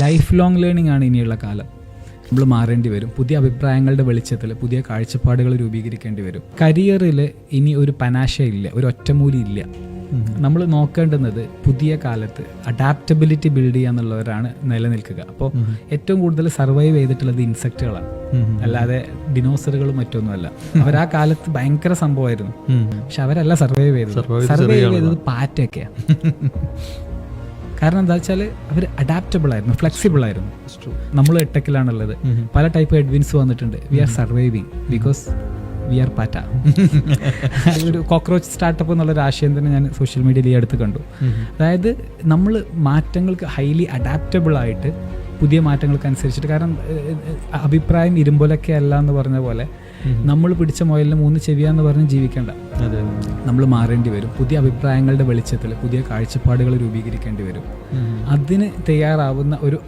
Life long learning ആണ് ഇനിയുള്ള കാലം. നമ്മൾ മാറേണ്ടി വരും. പുതിയ അഭിപ്രായങ്ങളുടെ വെളിച്ചത്തിൽ പുതിയ കാഴ്ചപ്പാടുകൾ രൂപീകരിക്കേണ്ടി വരും. കരിയറിൽ ഇനി ഒരു പനാശ ഇല്ല, ഒരു ഒറ്റമൂലി ഇല്ല. നമ്മൾ നോക്കേണ്ടുന്നത് പുതിയ കാലത്ത് അഡാപ്റ്റബിലിറ്റി ബിൽഡ് ചെയ്യുക എന്നുള്ളവരാണ് നിലനിൽക്കുക. അപ്പോൾ ഏറ്റവും കൂടുതൽ സർവൈവ് ചെയ്തിട്ടുള്ളത് ഇൻസെക്റ്റുകളാണ്, അല്ലാതെ ഡിനോസറുകളും മറ്റൊന്നുമല്ല. അവർ ആ കാലത്ത് ഭയങ്കര സംഭവമായിരുന്നു, പക്ഷെ അവരല്ല സർവൈവ് ചെയ്തത് പാറ്റയൊക്കെയാണ്. കാരണം എന്താ വെച്ചാൽ അവർ അഡാപ്റ്റബിൾ ആയിരുന്നു, ഫ്ലെക്സിബിൾ ആയിരുന്നു. നമ്മൾ ടെക്കിലാണുള്ളത്, പല ടൈപ്പ് എഡ്വിൻസ് വന്നിട്ടുണ്ട്. We are surviving because we are പാറ്റ. ഒരു കോക്രോച്ച് സ്റ്റാർട്ടപ്പ് എന്നുള്ളൊരു ആശയം തന്നെ ഞാൻ സോഷ്യൽ മീഡിയയിൽ ഈ അടുത്ത് കണ്ടു. അതായത് നമ്മൾ മാറ്റങ്ങൾക്ക് ഹൈലി അഡാപ്റ്റബിൾ ആയിട്ട്, പുതിയ മാറ്റങ്ങൾക്ക് അനുസരിച്ചിട്ട്. കാരണം അഭിപ്രായം ഇരുമ്പൊലൊക്കെ അല്ല എന്ന് പറഞ്ഞ പോലെ നമ്മൾ പിടിച്ച മുയലിന് 3 ചെവിയാന്ന് പറഞ്ഞ് ജീവിക്കേണ്ട. നമ്മൾ മാറേണ്ടി വരും. പുതിയ അഭിപ്രായങ്ങളുടെ വെളിച്ചത്തിൽ പുതിയ കാഴ്ചപ്പാടുകൾ രൂപീകരിക്കേണ്ടി വരും. അതിന് തയ്യാറാവുന്ന ഒരു